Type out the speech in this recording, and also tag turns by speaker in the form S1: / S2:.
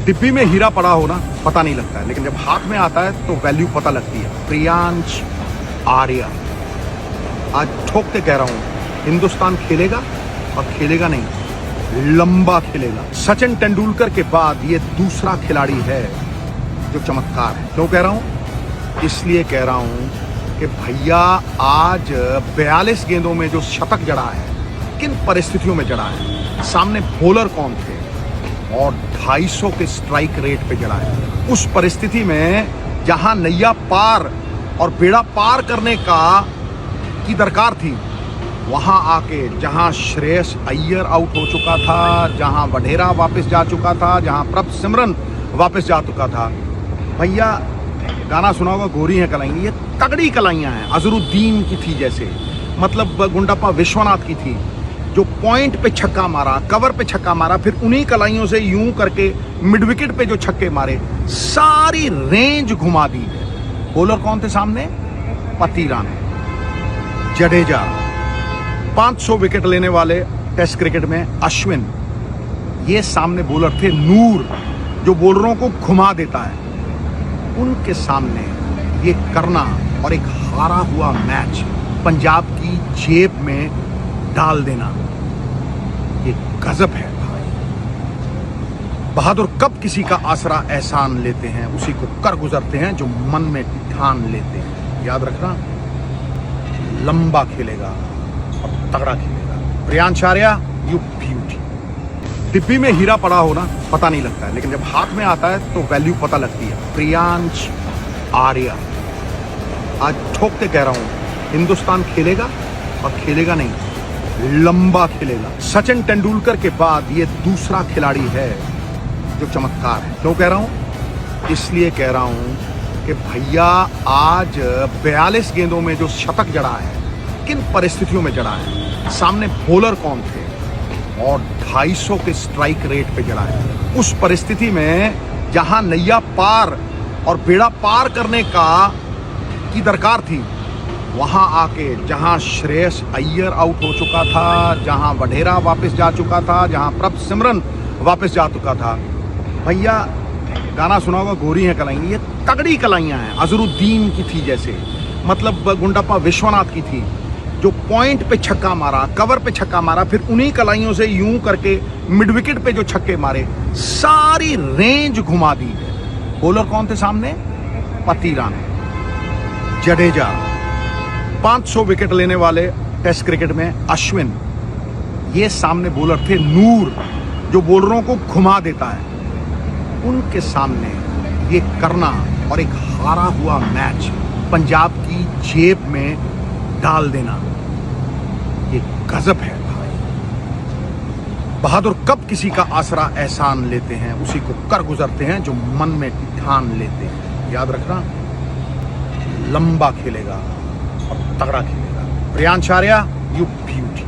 S1: डिब्बी में हीरा पड़ा हो ना पता नहीं लगता है, लेकिन जब हाथ में आता है तो वैल्यू पता लगती है। प्रियांश आर्या, आज ठोक के कह रहा हूं, हिंदुस्तान खेलेगा और खेलेगा नहीं, लंबा खेलेगा। सचिन तेंदुलकर के बाद ये दूसरा खिलाड़ी है जो चमत्कार है। क्यों कह रहा हूं? इसलिए कह रहा हूं कि भैया आज 42 गेंदों में जो शतक जड़ा है, किन परिस्थितियों में जड़ा है, सामने बॉलर कौन थे और 250 के स्ट्राइक रेट पे जड़ा है। उस परिस्थिति में जहां नैया पार और बेड़ा पार करने की दरकार थी, वहां आके जहां श्रेयस अय्यर आउट हो चुका था, जहां वढेरा वापस जा चुका था, जहां प्रभ सिमरन वापस जा चुका था, भैया गाना सुना होगा गोरी हैं कलाइयां, ये तगड़ी कलाइयां हैं। अजरुद्दीन की थी जैसे, मतलब गुंडप्पा विश्वनाथ की थी, जो पॉइंट पे छक्का मारा, कवर पे छक्का मारा, फिर उन्हीं कलाइयों से यूं करके मिड विकेट पे जो छक्के मारे, सारी रेंज घुमा दी। बॉलर कौन थे सामने? पतिराना, जडेजा, 500 विकेट लेने वाले टेस्ट क्रिकेट में अश्विन, ये सामने बॉलर थे नूर, जो बॉलरों को घुमा देता है। उनके सामने ये करना और एक हारा हुआ मैच पंजाब की जेब में डाल देना, ये गजब है भाई। बहादुर कब किसी का आसरा एहसान लेते हैं, उसी को कर गुजरते हैं जो मन में ठान लेते हैं। याद रखना, लंबा खेलेगा और तगड़ा खेलेगा। Priyansh Arya, you beauty. डिब्बी में हीरा पड़ा हो ना पता नहीं लगता है, लेकिन जब हाथ में आता है तो वैल्यू पता लगती है। प्रियांश आर्या, आज ठोक के कह रहा हूं, हिंदुस्तान खेलेगा और खेलेगा नहीं, लंबा खेलेगा। सचिन तेंदुलकर के बाद ये दूसरा खिलाड़ी है जो चमत्कार है। क्यों कह रहा हूं? इसलिए कह रहा हूं कि भैया आज 42 गेंदों में जो शतक जड़ा है, किन परिस्थितियों में जड़ा है, सामने बॉलर कौन थे और 250 के स्ट्राइक रेट पे जड़ा है। उस परिस्थिति में जहां नैया पार और बेड़ा पार करने की दरकार थी, वहां आके जहां श्रेयस अय्यर आउट हो चुका था, जहां वढेरा वापस जा चुका था, जहां प्रभ सिमरन वापस जा चुका था, भैया गाना सुना होगा गोरी हैं कलाइयां, ये तगड़ी कलाइयां हैं। अजरुद्दीन की थी जैसे, मतलब गुंडप्पा विश्वनाथ की थी, जो पॉइंट पे छक्का मारा, कवर पे छक्का मारा, फिर उन्हीं कलाइयों से यूं करके मिड विकेट पे जो छक्के मारे, सारी रेंज घुमा दी। बॉलर कौन थे सामने? पतिराना, जडेजा, 500 विकेट लेने वाले टेस्ट क्रिकेट में अश्विन, ये सामने बॉलर थे नूर, जो बॉलरों को घुमा देता है। उनके सामने ये करना और एक हारा हुआ मैच पंजाब की जेब में डाल देना, ये गजब है भाई। बहादुर कब किसी का आसरा एहसान लेते हैं, उसी को कर गुजरते हैं जो मन में ठान लेते हैं। याद रखना, लंबा खेलेगा और तगड़ा खेलेगा। Priyansh Arya, you beauty.